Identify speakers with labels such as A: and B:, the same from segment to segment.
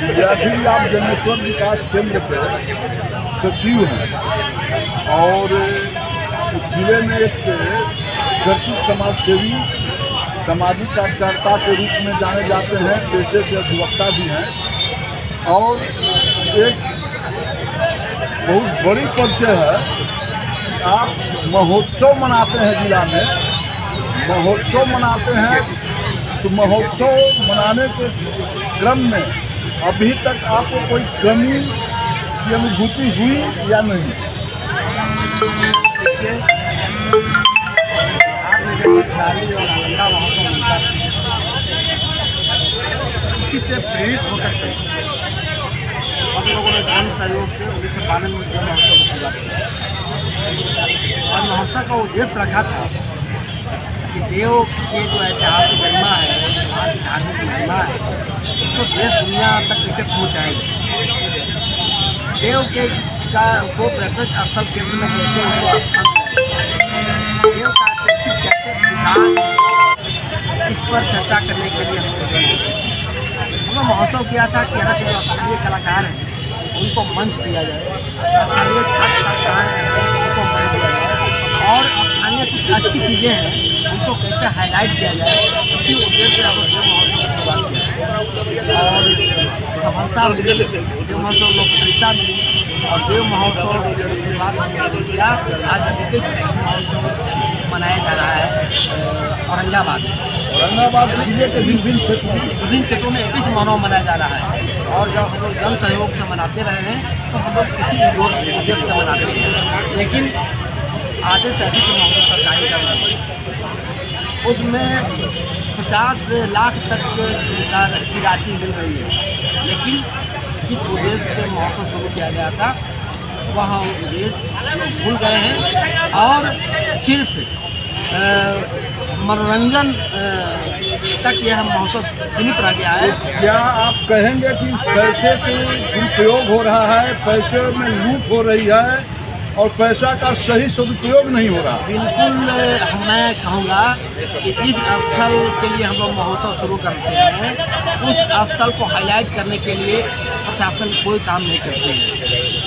A: अभी आप जनेश्वर विकास केंद्र के सचिव हैं और इस जिले में एक चर्चित समाजसेवी, सामाजिक कार्यकर्ता के रूप में जाने जाते हैं, पेशे से अधिवक्ता भी हैं और एक बहुत बड़ी परिचय है कि आप महोत्सव मनाते हैं जिला में। महोत्सव मनाते हैं तो महोत्सव मनाने के क्रम में अभी तक आपको कोई कमी की अनुभूति हुई या नहीं?
B: देखिए, आपने जब खिलाड़ी और नालंदा महोत्सव मिलता है, इसी से प्रेरित होकर के हम लोगों ने जन सहयोग से 1992 में जन महोत्सव की शुरुआत की और महोत्सव का उद्देश्य रखा था कि देव के जो ऐतिहासिक महिमा है, आज की धार्मिक महिमा है, उसको देश दुनिया तक कैसे पहुँचाएंगे, देव के को पर्यटक स्थल केंद्र में कैसे उनको स्थान दें, देव का अपेक्षित कैसे विकास, इस पर चर्चा करने के लिए हमने महोत्सव किया था कि यहाँ के जो स्थानीय कलाकार हैं उनको मंच दिया जाए, स्थानीय छात्र छात्राएँ हैं उनको मंच दिया जाए और स्थानीय कुछ अच्छी चीज़ें हैं उनको कैसे हाईलाइट किया जाए, इसी उद्देश्य से हम देव महोत्सव की शुरुआत किया और सफलता मिली, देव महोत्सव लोकप्रियता मिली और देव महोत्सव से शुरुआत हमने किया। आज 21 महोत्सव मनाया जा रहा है औरंगाबाद
A: जिले के
B: विभिन्न क्षेत्रों में 21 महोत्सव मनाया जा रहा है और जब हम लोग जन सहयोग से मनाते रहे हैं तो हम लोग किसी उद्देश्य से मनाते हैं, लेकिन आधे से अधिक महोत्सव सरकारी का उसमें 50 लाख तक की राशि मिल रही है, लेकिन जिस उद्देश्य से महोत्सव शुरू किया गया था वह उद्देश्य लोग भूल गए हैं और सिर्फ मनोरंजन तक यह महोत्सव सीमित रह गया है।
A: क्या आप कहेंगे कि पैसे का दुरुपयोग हो रहा है, पैसे में लूट हो रही है और पैसा का सही सदुपयोग नहीं हो रहा?
B: बिल्कुल, मैं कहूँगा कि जिस स्थल के लिए हम लोग महोत्सव शुरू करते हैं उस स्थल को हाईलाइट करने के लिए प्रशासन कोई काम नहीं करती है,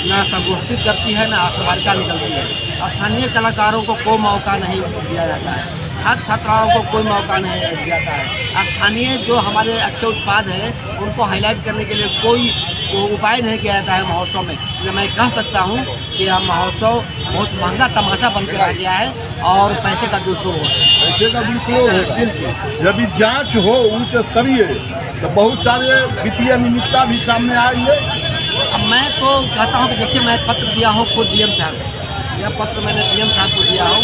B: ना संगोष्ठी करती है, ना आशमारिका निकलती है, स्थानीय कलाकारों को कोई मौका नहीं दिया जाता है, छात्र छात्राओं को कोई मौका नहीं दिया जाता है, स्थानीय जो हमारे अच्छे उत्पाद हैं उनको हाईलाइट करने के लिए कोई उपाय नहीं किया जाता है महोत्सव में। इसलिए मैं कह सकता हूँ कि यह महोत्सव बहुत महंगा तमाशा बन के रह गया है और पैसे का दुरुपयोग हो रहा है।
A: पैसे का दुरुपयोग होगा। यदि जांच हो उच्च स्तरीय तो बहुत सारे वित्तीय अनियमितता भी सामने आएंगे।
B: अब मैं तो कहता हूँ कि देखिए, मैं पत्र दिया हूँ खुद डीएम साहब को, यह पत्र मैंने डीएम साहब को दिया हूँ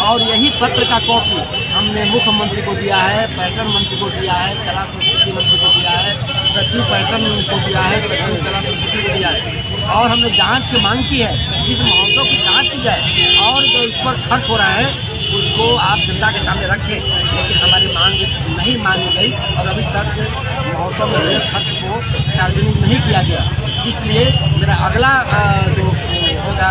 B: और यही पत्र का कॉपी हमने मुख्यमंत्री को दिया है, पर्यटन मंत्री को दिया है, कला संस्कृति मंत्री को दिया है, सचिव पर्यटन को दिया है, सचिव कला संस्कृति को दिया है और हमने जांच की मांग की है, इस महोत्सव की जांच की जाए और जो इस पर खर्च हो रहा है उसको आप जनता के सामने रखें, लेकिन हमारी मांग नहीं मानी गई और अभी तक महोत्सव में हुए खर्च को सार्वजनिक नहीं किया गया। इसलिए मेरा अगला जो होगा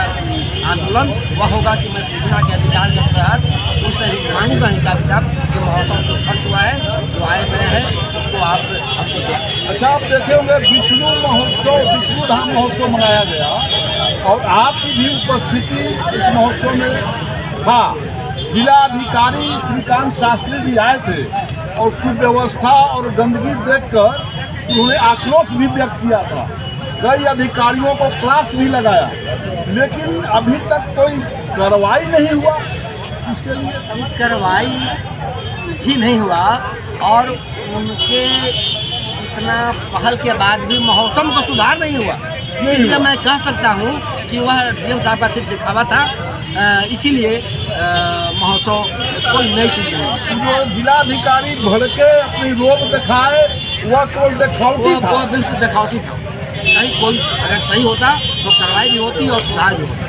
B: आंदोलन वह होगा कि मैं सूचना के अधिकार के तहत उनसे मांगूंगा हिसाब किताब जो महोत्सव जो खर्च हुआ है, जो आए गए हैं, उसको आप हमको दें।
A: अच्छा, आप देखे होंगे विष्णु महोत्सव, विष्णु धाम महोत्सव मनाया गया और आपकी भी उपस्थिति इस महोत्सव में था। जिलाधिकारी श्रीकांत शास्त्री जी आए थे और कुव्यवस्था और गंदगी देखकर उन्होंने आक्रोश भी व्यक्त किया था, कई अधिकारियों को क्लास भी लगाया, लेकिन अभी तक कोई कार्रवाई नहीं हुआ इसके लिए।
B: कोई कार्रवाई ही नहीं हुआ और उनके इतना पहल के बाद भी महोत्सव में सुधार नहीं हुआ। इसलिए मैं कह सकता हूँ कि वह डीएम साहब का सिर्फ दिखावा था, इसीलिए महोत्सव कोई नई चीज़ नहीं।
A: जो जिलाधिकारी भड़के अपनी रोब दिखाए वह कोई दिखावटी था,
B: वो बिल्कुल दिखावटी था। सही कोई अगर सही होता तो कार्रवाई भी होती और सुधार भी होता।